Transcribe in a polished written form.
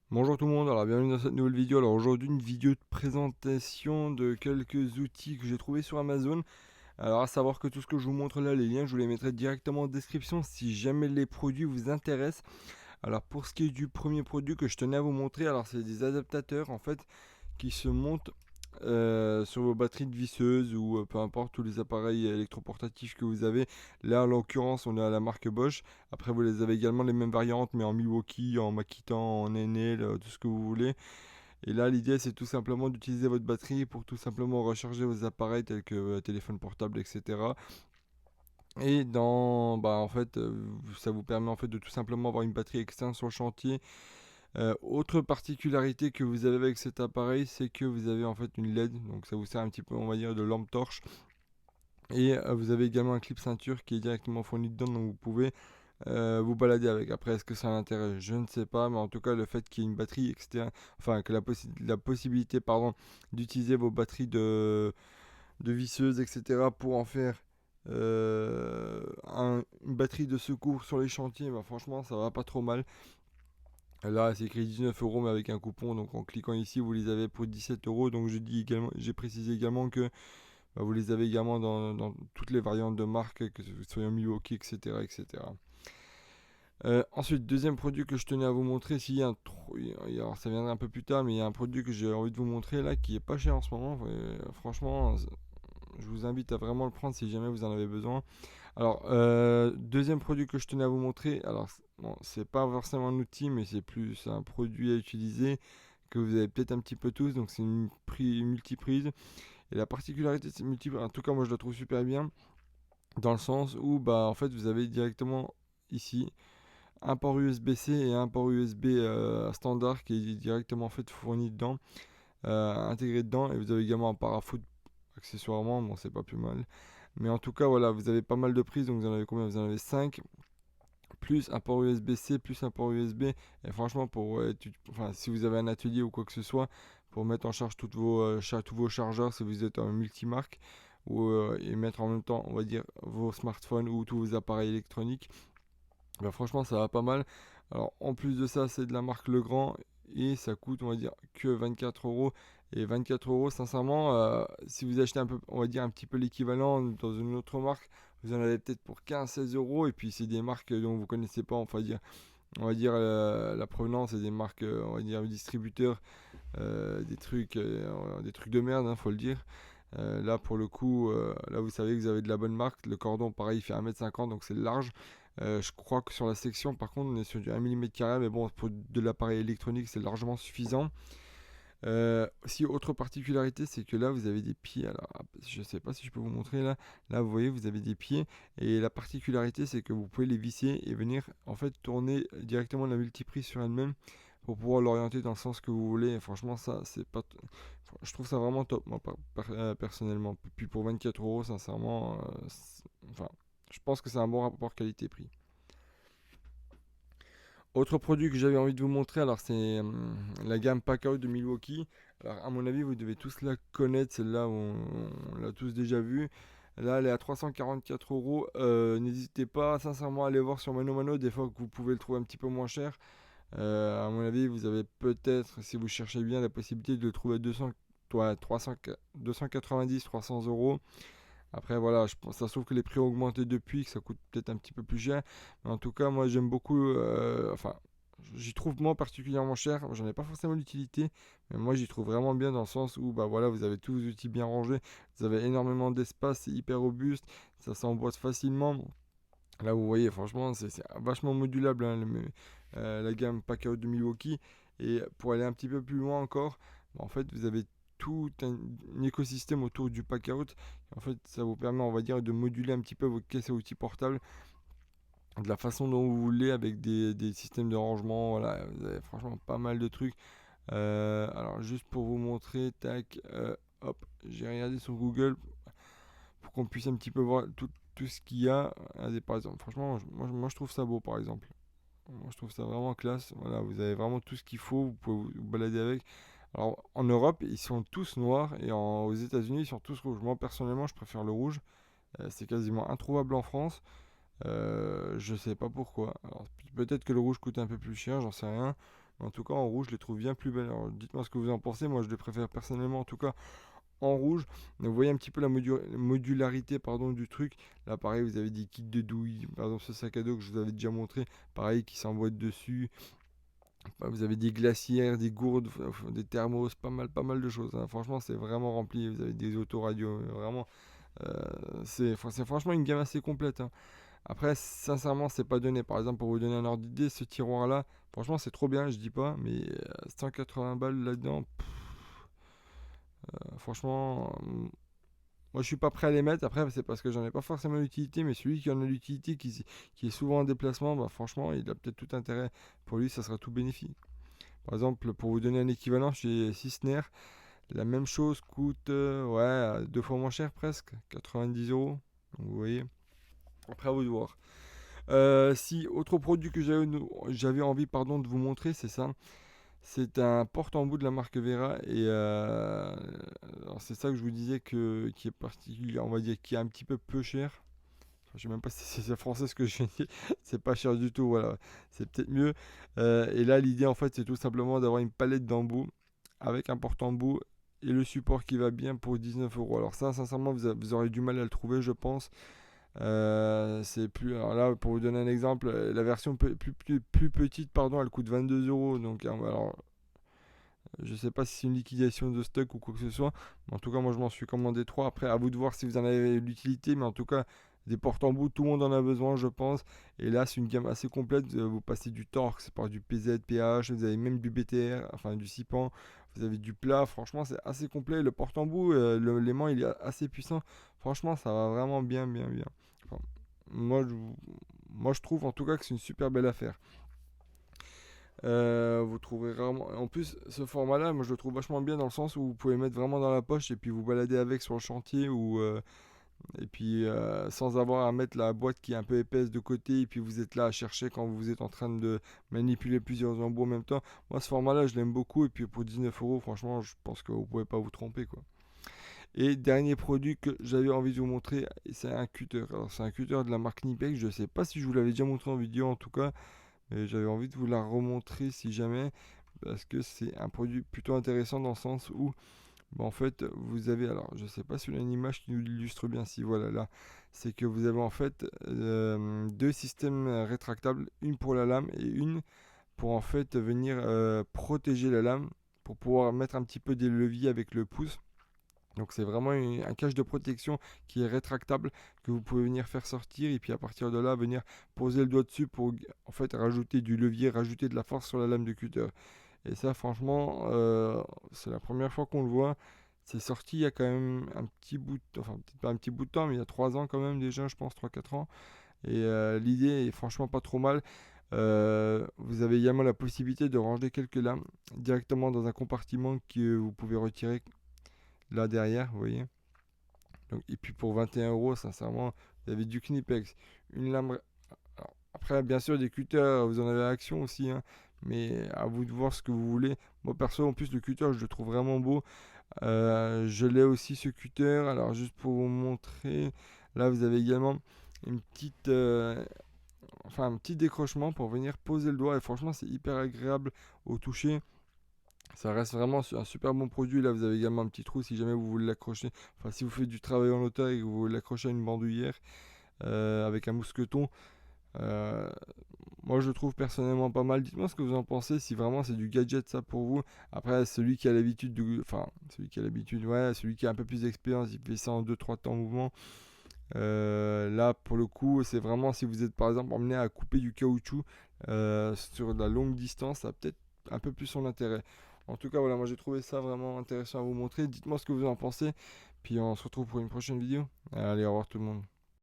Bonjour tout le monde, alors bienvenue dans cette nouvelle vidéo. Alors aujourd'hui une vidéo de présentation de quelques outils que j'ai trouvé sur Amazon. Alors à savoir que tout ce que je vous montre là, les liens, je vous les mettrai directement en description si jamais les produits vous intéressent. Alors pour ce qui est du premier produit que je tenais à vous montrer, alors c'est des adaptateurs en fait qui se montent sur vos batteries de visseuses ou peu importe tous les appareils électroportatifs que vous avez. Là en l'occurrence on est à la marque Bosch. Après vous les avez également les mêmes variantes mais en Milwaukee, en Makitan, en Enel, tout ce que vous voulez. Et là l'idée c'est tout simplement d'utiliser votre batterie pour tout simplement recharger vos appareils tels que téléphone portable, etc. Et en fait, ça vous permet en fait de tout simplement avoir une batterie externe sur le chantier. Autre particularité que vous avez avec cet appareil, c'est que vous avez en fait une LED, donc ça vous sert un petit peu, on va dire, de lampe torche. Et vous avez également un clip ceinture qui est directement fourni dedans, donc vous pouvez vous balader avec. Après, est-ce que ça a un intérêt? Je ne sais pas, mais en tout cas, le fait qu'il y ait une batterie externe, enfin, que la possibilité, pardon, d'utiliser vos batteries de visseuses, etc., pour en faire une batterie de secours sur les chantiers, bah, franchement, ça va pas trop mal. Là, c'est écrit 19 euros, mais avec un coupon. Donc, en cliquant ici, vous les avez pour 17 euros. Donc, j'ai précisé également que bah, vous les avez également dans toutes les variantes de marque, que ce soit en Milwaukee, etc., etc. Ensuite, deuxième produit que je tenais à vous montrer, s'il y a alors ça viendra un peu plus tard, mais il y a un produit que j'ai envie de vous montrer là qui est pas cher en ce moment. Franchement, je vous invite à vraiment le prendre si jamais vous en avez besoin. Alors, deuxième produit que je tenais à vous montrer, alors bon, c'est pas forcément un outil, mais c'est plus un produit à utiliser que vous avez peut-être un petit peu tous. Donc, c'est une multiprise. Et la particularité de cette multiprise, en tout cas, moi je la trouve super bien, dans le sens où, bah, en fait, vous avez directement ici un port USB-C et un port USB standard qui est directement en fait fourni dedans, intégré dedans. Et vous avez également un parafoot accessoirement, bon, c'est pas plus mal. Mais en tout cas, voilà, vous avez pas mal de prises, donc vous en avez combien? Vous en avez 5 plus un port USB-C, plus un port USB. Et franchement, enfin, si vous avez un atelier ou quoi que ce soit, pour mettre en charge tous vos chargeurs, si vous êtes en multimarque, et mettre en même temps, on va dire, vos smartphones ou tous vos appareils électroniques, bah, franchement, ça va pas mal. Alors, en plus de ça, c'est de la marque Legrand et ça coûte, on va dire, que 24 euros. Et 24 euros, sincèrement, si vous achetez un peu, on va dire, un petit peu l'équivalent dans une autre marque, vous en avez peut-être pour 15-16 euros. Et puis, c'est des marques dont vous connaissez pas, la provenance, c'est des marques, on va dire, distributeurs, des trucs de merde, hein, faut le dire. Là, pour le coup, là, vous savez que vous avez de la bonne marque. Le cordon, pareil, il fait 1,50 m, donc c'est large. Je crois que sur la section, par contre, on est sur du 1 mm², mais bon, pour de l'appareil électronique, c'est largement suffisant. Aussi, autre particularité, c'est que là, vous avez des pieds. Alors, je sais pas si je peux vous montrer là. Là, vous voyez, vous avez des pieds. Et la particularité, c'est que vous pouvez les visser et venir, en fait, tourner directement la multiprise sur elle-même pour pouvoir l'orienter dans le sens que vous voulez. Et franchement, ça, c'est pas. Je trouve ça vraiment top, moi, personnellement. Puis pour 24 euros, sincèrement, enfin, je pense que c'est un bon rapport qualité-prix. Autre produit que j'avais envie de vous montrer, alors c'est la gamme Packout de Milwaukee. Alors à mon avis, vous devez tous la connaître, celle-là, on l'a tous déjà vue. Là, elle est à 344 euros. N'hésitez pas sincèrement à aller voir sur Mano Mano, des fois que vous pouvez le trouver un petit peu moins cher. À mon avis, vous avez peut-être, si vous cherchez bien, la possibilité de le trouver à 290, 300 euros. Après, voilà, ça se trouve que les prix ont augmenté depuis, que ça coûte peut-être un petit peu plus cher. Mais en tout cas, moi, j'aime beaucoup. Enfin, j'y trouve moi particulièrement cher. J'en ai pas forcément l'utilité, mais moi, j'y trouve vraiment bien dans le sens où, bah voilà, vous avez tous vos outils bien rangés. Vous avez énormément d'espace, c'est hyper robuste. Ça s'emboîte facilement. Là, vous voyez, franchement, c'est vachement modulable, hein, la gamme Packout de Milwaukee. Et pour aller un petit peu plus loin encore, bah, en fait, vous avez tout un écosystème autour du Packout. En fait, ça vous permet, on va dire, de moduler un petit peu vos caisses à outils portables de la façon dont vous voulez avec des systèmes de rangement. Voilà, vous avez franchement pas mal de trucs. Alors, juste pour vous montrer, tac, hop, j'ai regardé sur Google pour qu'on puisse un petit peu voir tout ce qu'il y a. Regardez, par exemple, franchement, moi je trouve ça beau, par exemple. Moi je trouve ça vraiment classe. Voilà, vous avez vraiment tout ce qu'il faut, vous pouvez vous balader avec. Alors en Europe, ils sont tous noirs et aux États-Unis, ils sont tous rouges. Moi personnellement, je préfère le rouge. C'est quasiment introuvable en France. Je sais pas pourquoi. Alors peut-être que le rouge coûte un peu plus cher, j'en sais rien. En tout cas, en rouge, je les trouve bien plus belles. Alors, dites-moi ce que vous en pensez. Moi, je les préfère personnellement, en tout cas, en rouge. Donc, vous voyez un petit peu la modularité pardon, du truc. Là, pareil, vous avez des kits de douilles. Par exemple, ce sac à dos que je vous avais déjà montré. Pareil, qui s'emboîte dessus. Enfin, vous avez des glacières, des gourdes, des thermos, pas mal de choses, hein. Franchement, c'est vraiment rempli. Vous avez des autoradios. Vraiment, c'est franchement une gamme assez complète, hein. Après, sincèrement, c'est pas donné. Par exemple, pour vous donner un ordre d'idée, ce tiroir-là, franchement, c'est trop bien, je dis pas, mais 180 balles là-dedans, franchement, moi je suis pas prêt à les mettre. Après, c'est parce que j'en ai pas forcément l'utilité, mais celui qui en a l'utilité, qui est souvent en déplacement, bah franchement, il a peut-être tout intérêt. Pour lui, ça sera tout bénéfique. Par exemple, pour vous donner un équivalent chez Sisner, la même chose coûte ouais, 2 fois moins cher presque, 90 euros. Donc, vous voyez, après à vous de voir. Si, autre produit que j'avais envie pardon, de vous montrer, c'est ça. C'est un porte-embout de la marque Vera. Et alors c'est ça que je vous disais qui est particulier, on va dire, qui est un petit peu cher. Enfin, je sais même pas si c'est français ce que je viens de dire. C'est pas cher du tout, voilà. C'est peut-être mieux. Et là, l'idée, en fait, c'est tout simplement d'avoir une palette d'embout avec un porte-embout et le support qui va bien pour 19 euros. Alors ça, sincèrement, vous aurez du mal à le trouver, je pense. C'est plus. Alors là, pour vous donner un exemple, la version plus petite, pardon, elle coûte 22 euros. Donc, alors, je sais pas si c'est une liquidation de stock ou quoi que ce soit. Mais en tout cas, moi, je m'en suis commandé 3. Après, à vous de voir si vous en avez l'utilité. Mais en tout cas, des porte-embout, tout le monde en a besoin, je pense. Et là, c'est une gamme assez complète. Vous passez du Torx, par du PZ, PH. Vous avez même du BTR, enfin du Sipan. Vous avez du plat. Franchement, c'est assez complet. Le porte-embout, l'aimant, il est assez puissant. Franchement, ça va vraiment bien, bien, bien. Enfin, moi, je, moi, je trouve en tout cas que c'est une super belle affaire. Vous trouverez rarement. En plus, ce format-là, moi je le trouve vachement bien dans le sens où vous pouvez mettre vraiment dans la poche et puis vous balader avec sur le chantier ou et puis sans avoir à mettre la boîte qui est un peu épaisse de côté et puis vous êtes là à chercher quand vous êtes en train de manipuler plusieurs embouts en même temps. Moi, ce format-là, je l'aime beaucoup et puis pour 19 euros, franchement, je pense que vous pouvez pas vous tromper quoi. Et dernier produit que j'avais envie de vous montrer, c'est un cutter. Alors, c'est un cutter de la marque Nipex. Je sais pas si je vous l'avais déjà montré en vidéo en tout cas. Et j'avais envie de vous la remontrer si jamais, parce que c'est un produit plutôt intéressant dans le sens où, bah, en fait, vous avez, alors je sais pas si on a une image qui nous l'illustre bien, si voilà là, c'est que vous avez en fait deux systèmes rétractables, une pour la lame et une pour en fait venir protéger la lame, pour pouvoir mettre un petit peu des leviers avec le pouce. Donc c'est vraiment un cache de protection qui est rétractable que vous pouvez venir faire sortir et puis à partir de là venir poser le doigt dessus pour en fait rajouter du levier, rajouter de la force sur la lame de cutter. Et ça franchement c'est la première fois qu'on le voit. C'est sorti il y a quand même un petit bout enfin peut-être pas un petit bout de temps mais il y a 3 ans quand même déjà je pense 3 4 ans. Et l'idée est franchement pas trop mal. Vous avez également la possibilité de ranger quelques lames directement dans un compartiment que vous pouvez retirer là derrière, vous voyez. Donc, et puis pour 21 euros, sincèrement, vous avez du Knipex, une lame. Alors, après, bien sûr, des cutters, vous en avez à Action aussi, hein, mais à vous de voir ce que vous voulez. Moi, perso, en plus, le cutter, je le trouve vraiment beau. Je l'ai aussi, ce cutter. Alors, juste pour vous montrer, là, vous avez également une petite, enfin, un petit décrochement pour venir poser le doigt. Et franchement, c'est hyper agréable au toucher. Ça reste vraiment un super bon produit. Là, vous avez également un petit trou si jamais vous voulez l'accrocher. Enfin, si vous faites du travail en hauteur et que vous voulez l'accrocher à une bandoulière avec un mousqueton. euh, Moi, je le trouve personnellement pas mal. Dites-moi ce que vous en pensez. Si vraiment c'est du gadget ça pour vous. Après, celui qui a l'habitude enfin, celui qui a l'habitude, ouais, celui qui a un peu plus d'expérience, il fait ça en 2 3 temps en mouvement. Là, pour le coup, c'est vraiment si vous êtes par exemple emmené à couper du caoutchouc sur de la longue distance, ça a peut-être un peu plus son intérêt. En tout cas, voilà, moi j'ai trouvé ça vraiment intéressant à vous montrer. Dites-moi ce que vous en pensez. Puis on se retrouve pour une prochaine vidéo. Allez, au revoir tout le monde.